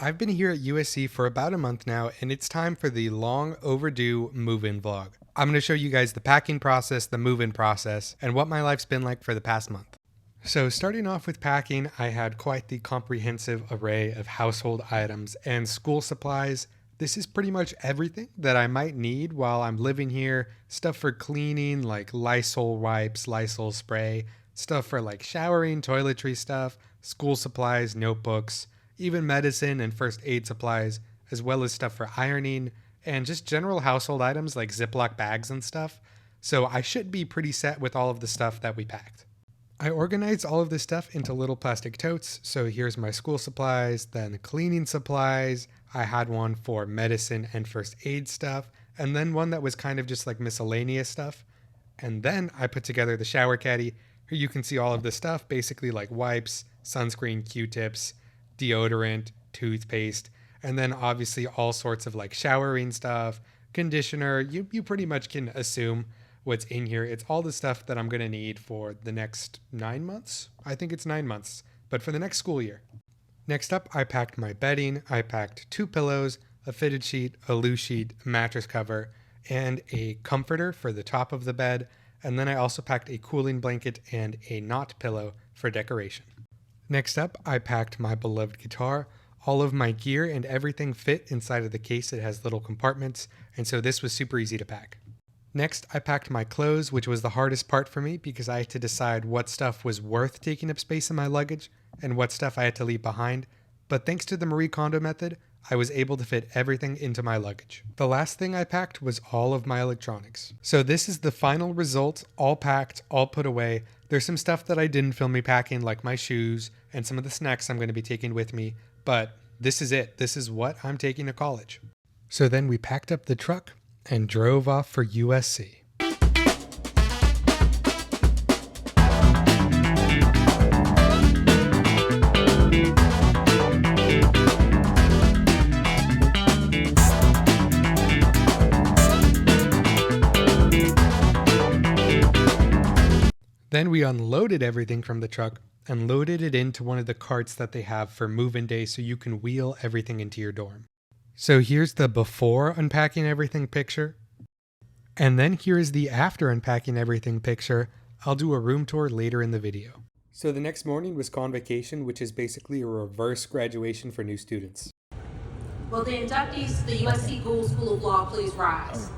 I've been here at USC for about a month now, and it's time for the long overdue move-in vlog. I'm going to show you guys the packing process, the move-in process, and what my life's been like for the past month. So starting off with packing, I had quite the comprehensive array of household items and school supplies. This is pretty much everything that I might need while I'm living here. Stuff for cleaning like Lysol wipes, Lysol spray, stuff for like showering, toiletry stuff, school supplies, notebooks, even medicine and first aid supplies, as well as stuff for ironing and just general household items like Ziploc bags and stuff. So I should be pretty set with all of the stuff that we packed. I organized all of this stuff into little plastic totes. So here's my school supplies, then cleaning supplies. I had one for medicine and first aid stuff, and then one that was kind of just like miscellaneous stuff. And then I put together the shower caddy. Here you can see all of the stuff, basically like wipes, sunscreen, Q-tips, deodorant, toothpaste, and then obviously all sorts of like showering stuff, conditioner. You pretty much can assume what's in here. It's all the stuff that I'm going to need for the next 9 months. I think it's 9 months, but for the next school year. Next up, I packed my bedding. I packed 2 pillows, a fitted sheet, a loose sheet, a mattress cover, and a comforter for the top of the bed. And then I also packed a cooling blanket and a knot pillow for decoration. Next up, I packed my beloved guitar. All of my gear and everything fit inside of the case. It has little compartments, and so this was super easy to pack. Next, I packed my clothes, which was the hardest part for me because I had to decide what stuff was worth taking up space in my luggage and what stuff I had to leave behind. But thanks to the Marie Kondo method, I was able to fit everything into my luggage. The last thing I packed was all of my electronics. So this is the final result, all packed, all put away. There's some stuff that I didn't film me packing, like my shoes and some of the snacks I'm going to be taking with me, but this is it. This is what I'm taking to college. So then we packed up the truck and drove off for USC. Then we unloaded everything from the truck and loaded it into one of the carts that they have for move-in day so you can wheel everything into your dorm. So here's the before unpacking everything picture. And then here is the after unpacking everything picture. I'll do a room tour later in the video. So the next morning was convocation, which is basically a reverse graduation for new students. Will the inductees to the USC School of Law please rise?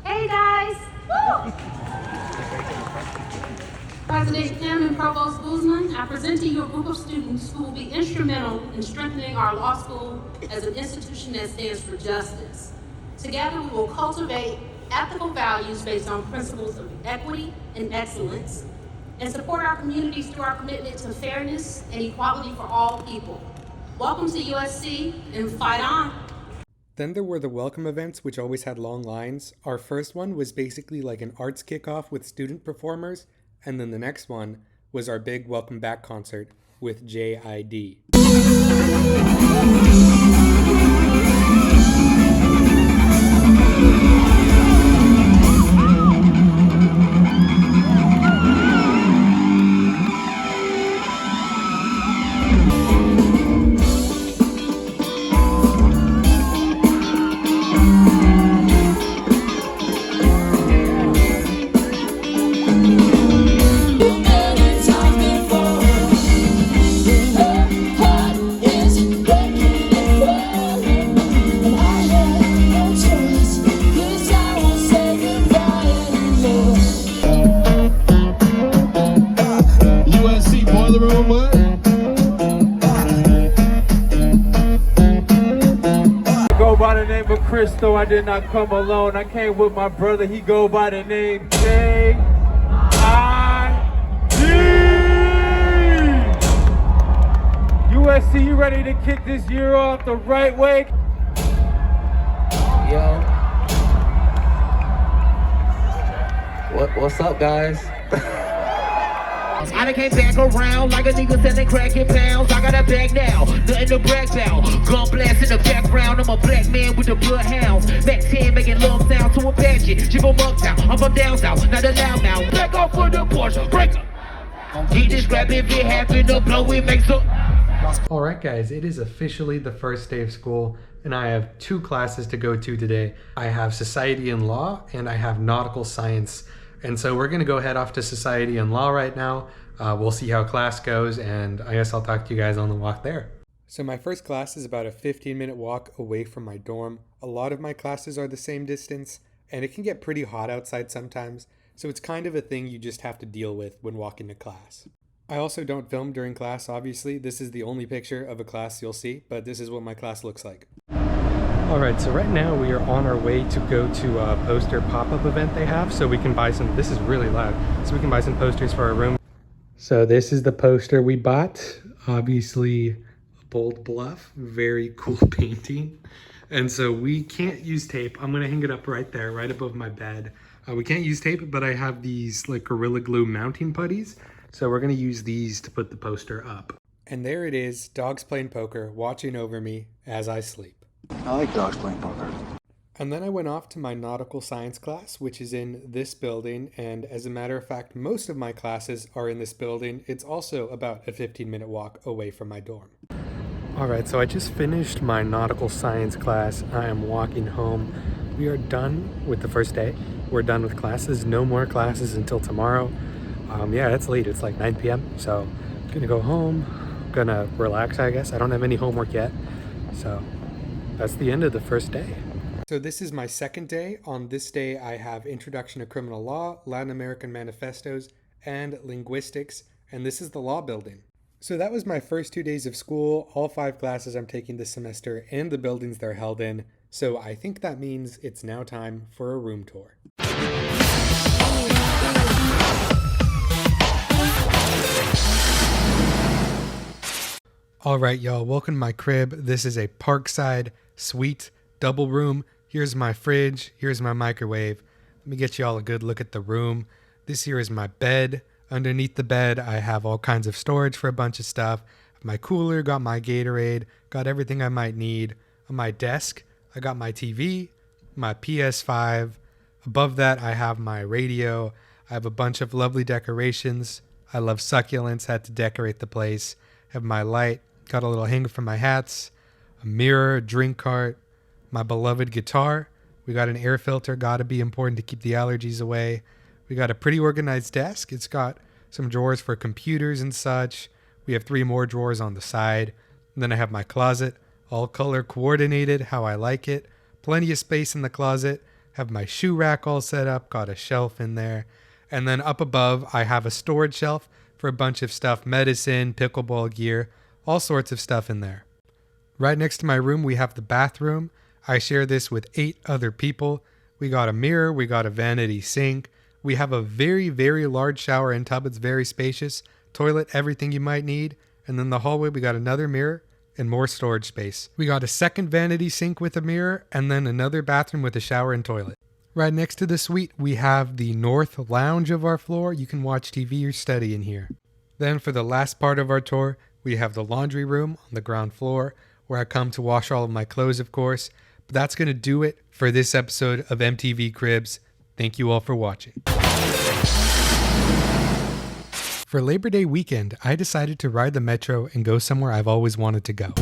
Hey guys! Woo! President Kim and Provost Guzman, I present to you a group of students who will be instrumental in strengthening our law school as an institution that stands for justice. Together, we will cultivate ethical values based on principles of equity and excellence, and support our communities through our commitment to fairness and equality for all people. Welcome to USC, and fight on! Then there were the welcome events, which always had long lines. Our first one was basically like an arts kickoff with student performers, and then the next one was our big welcome back concert with JID. By the name of Cristo, I did not come alone. I came with my brother, he go by the name J-I-D. USC, you ready to kick this year off the right way? Yo. What's up, guys? I done came back around like a nigga selling crack in pounds. I got a bag now, nothing to brag about. Gun blast in the background, I'm a black man with the bloodhounds. Mac 10 making love sound to a pageant. Jiggle mugs out, I'm from down south, not allowed now. Back off for the Porsche, break up. He just grab if it happen to blow, it makes up. Alright guys, it is officially the first day of school and I have 2 classes to go to today. I have Society and Law and I have Nautical Science. And so we're gonna go head off to Society and Law right now. We'll see how class goes and I guess I'll talk to you guys on the walk there. So my first class is about a 15-minute walk away from my dorm. A lot of my classes are the same distance and it can get pretty hot outside sometimes. So it's kind of a thing you just have to deal with when walking to class. I also don't film during class, obviously. This is the only picture of a class you'll see, but this is what my class looks like. Alright, so right now we are on our way to go to a poster pop-up event they have, so we can buy some, this is really loud, so we can buy some posters for our room. So this is the poster we bought. Obviously, Bold Bluff, very cool painting. And so we can't use tape. I'm gonna hang it up right there, right above my bed. We can't use tape, but I have these like Gorilla Glue mounting putties. So we're gonna use these to put the poster up. And there it is, dogs playing poker, watching over me as I sleep. I like dogs playing poker. And then I went off to my nautical science class, which is in this building. And as a matter of fact, most of my classes are in this building. It's also about a 15-minute walk away from my dorm. All right, so I just finished my nautical science class. I am walking home. We are done with the first day. We're done with classes. No more classes until tomorrow. Yeah, it's late. It's like 9 p.m. So I'm gonna go home, gonna relax, I guess. I don't have any homework yet. So that's the end of the first day. So this is my second day. On this day, I have Introduction to Criminal Law, Latin American Manifestos, and Linguistics. And this is the law building. So that was my first 2 days of school, all 5 classes I'm taking this semester, and the buildings they're held in. So I think that means it's now time for a room tour. All right, y'all, welcome to my crib. This is a Parkside suite, double room. Here's my fridge, here's my microwave. Let me get y'all a good look at the room. This here is my bed. Underneath the bed, I have all kinds of storage for a bunch of stuff. My cooler, got my Gatorade, got everything I might need. On my desk, I got my TV, my PS5. Above that, I have my radio. I have a bunch of lovely decorations. I love succulents, had to decorate the place. Have my light, got a little hanger for my hats, a mirror, a drink cart, my beloved guitar. We got an air filter, gotta be important to keep the allergies away. We got a pretty organized desk. It's got some drawers for computers and such. We have 3 more drawers on the side. And then I have my closet, all color coordinated, how I like it. Plenty of space in the closet. Have my shoe rack all set up, got a shelf in there. And then up above, I have a storage shelf for a bunch of stuff, medicine, pickleball gear, all sorts of stuff in there. Right next to my room, we have the bathroom. I share this with 8 other people. We got a mirror, we got a vanity sink. We have a very, very large shower and tub. It's very spacious. Toilet, everything you might need. And then the hallway, we got another mirror and more storage space. We got a second vanity sink with a mirror and then another bathroom with a shower and toilet. Right next to the suite, we have the north lounge of our floor. You can watch TV or study in here. Then for the last part of our tour, we have the laundry room on the ground floor where I come to wash all of my clothes, of course. But that's going to do it for this episode of MTV Cribs. Thank you all for watching. For Labor Day weekend, I decided to ride the metro and go somewhere I've always wanted to go.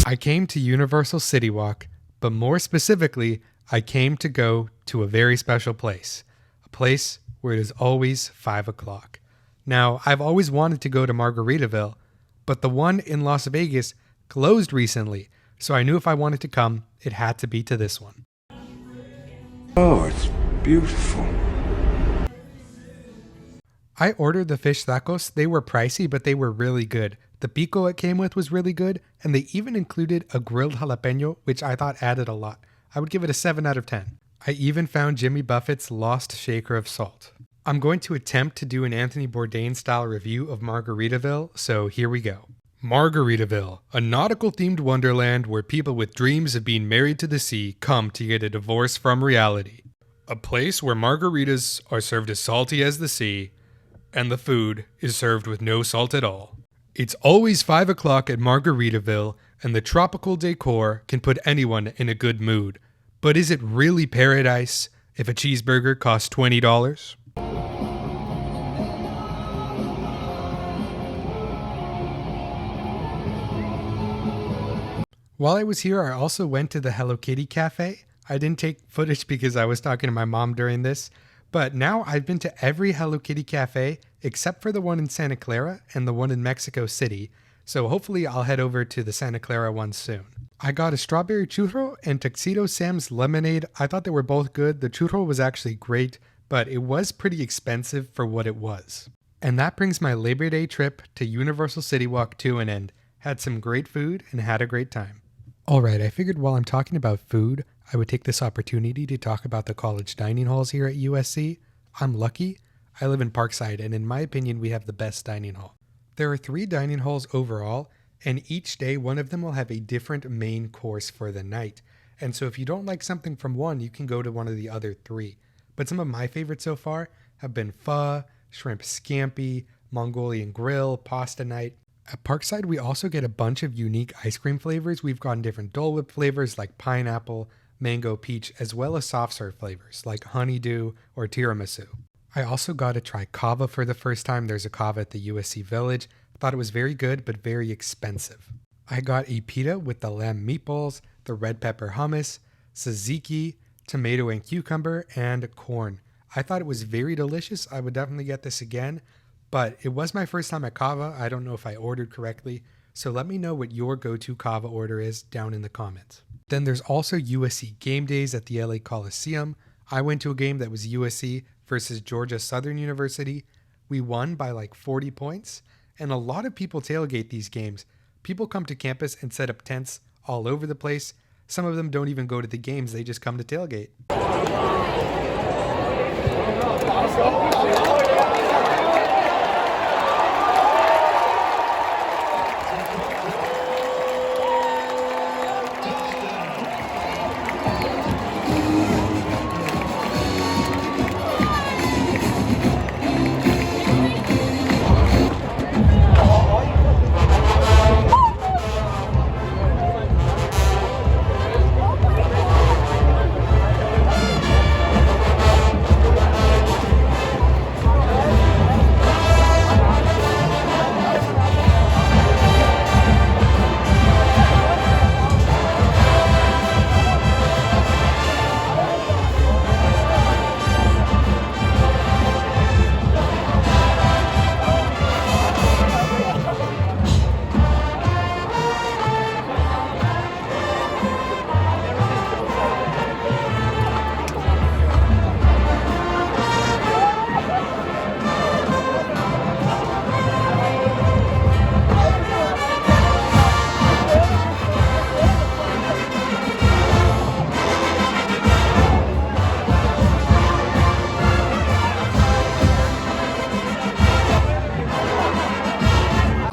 I came to Universal City Walk, but more specifically, I came to go to a very special place. A place where it is always 5 o'clock. Now, I've always wanted to go to Margaritaville, but the one in Las Vegas closed recently, so I knew if I wanted to come, it had to be to this one. Oh, it's beautiful. I ordered the fish tacos. They were pricey, but they were really good. The pico it came with was really good, and they even included a grilled jalapeno, which I thought added a lot. I would give it a 7 out of 10. I even found Jimmy Buffett's Lost Shaker of Salt. I'm going to attempt to do an Anthony Bourdain style review of Margaritaville, so here we go. Margaritaville, a nautical-themed wonderland where people with dreams of being married to the sea come to get a divorce from reality. A place where margaritas are served as salty as the sea, and the food is served with no salt at all. It's always 5 o'clock at Margaritaville, and the tropical decor can put anyone in a good mood. But is it really paradise if a cheeseburger costs $20? While I was here, I also went to the Hello Kitty Cafe. I didn't take footage because I was talking to my mom during this, but now I've been to every Hello Kitty Cafe except for the one in Santa Clara and the one in Mexico City, so hopefully I'll head over to the Santa Clara one soon. I got a strawberry churro and Tuxedo Sam's lemonade. I thought they were both good. The churro was actually great, but it was pretty expensive for what it was. And that brings my Labor Day trip to Universal City Walk to an end. Had some great food and had a great time. Alright, I figured while I'm talking about food, I would take this opportunity to talk about the college dining halls here at USC. I'm lucky. I live in Parkside, and in my opinion, we have the best dining hall. There are 3 dining halls overall, and each day one of them will have a different main course for the night. And so if you don't like something from one, you can go to one of the other 3. But some of my favorites so far have been pho, shrimp scampi, Mongolian grill, pasta night. At Parkside, we also get a bunch of unique ice cream flavors. We've gotten different Dole Whip flavors like pineapple, mango, peach, as well as soft serve flavors like honeydew or tiramisu. I also got to try kava for the first time. There's a kava at the USC Village. Thought it was very good, but very expensive. I got a pita with the lamb meatballs, the red pepper hummus, tzatziki, tomato and cucumber, and corn. I thought it was very delicious. I would definitely get this again. But it was my first time at kava. I don't know if I ordered correctly. So let me know what your go-to kava order is down in the comments. Then there's also USC game days at the LA Coliseum. I went to a game that was USC versus Georgia Southern University. We won by like 40 points. And a lot of people tailgate these games. People come to campus and set up tents all over the place. Some of them don't even go to the games. They just come to tailgate.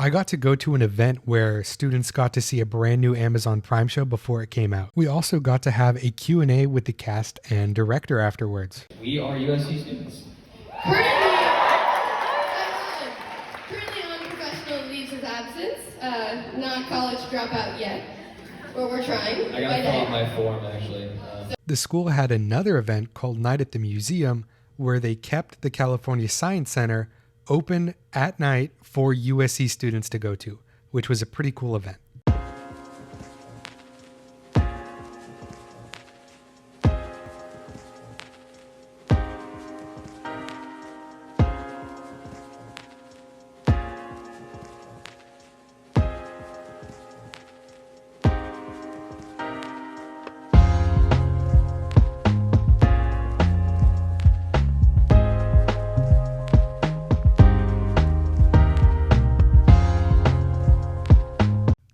I got to go to an event where students got to see a brand new Amazon Prime show before it came out. We also got to have a Q&A with the cast and director afterwards. We are USC students. Currently on professional leaves of absence, not college dropout yet, but we're trying. I gotta fill out my form actually. The school had another event called Night at the Museum where they kept the California Science Center open at night for USC students to go to, which was a pretty cool event.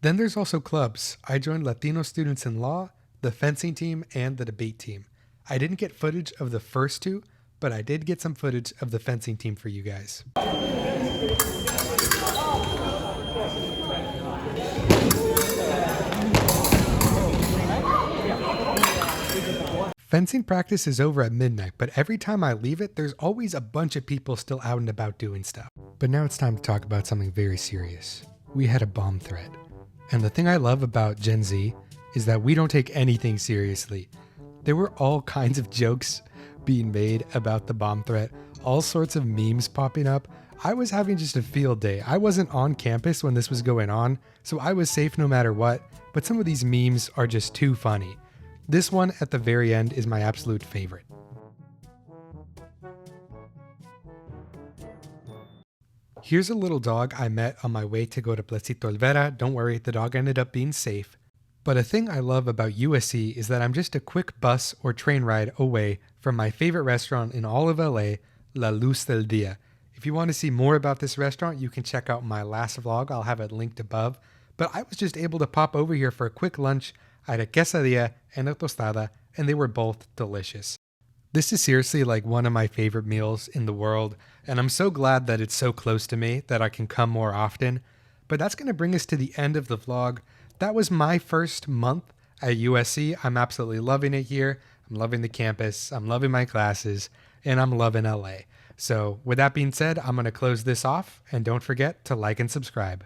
Then there's also clubs. I joined Latino students in law, the fencing team, and the debate team. I didn't get footage of the first 2, but I did get some footage of the fencing team for you guys. Fencing practice is over at midnight, but every time I leave it, there's always a bunch of people still out and about doing stuff. But now it's time to talk about something very serious. We had a bomb threat. And the thing I love about Gen Z is that we don't take anything seriously. There were all kinds of jokes being made about the bomb threat, all sorts of memes popping up. I was having just a field day. I wasn't on campus when this was going on, so I was safe no matter what, but some of these memes are just too funny. This one at the very end is my absolute favorite. Here's a little dog I met on my way to go to Placito Olvera. Don't worry, the dog ended up being safe. But a thing I love about USC is that I'm just a quick bus or train ride away from my favorite restaurant in all of LA, La Luz del Dia. If you want to see more about this restaurant, you can check out my last vlog. I'll have it linked above. But I was just able to pop over here for a quick lunch. I had a quesadilla and a tostada, and they were both delicious. This is seriously like one of my favorite meals in the world, and I'm so glad that it's so close to me that I can come more often. But that's going to bring us to the end of the vlog. That was my first month at USC. I'm absolutely loving it here. I'm loving the campus. I'm loving my classes, and I'm loving LA. So with that being said, I'm going to close this off, and don't forget to like and subscribe.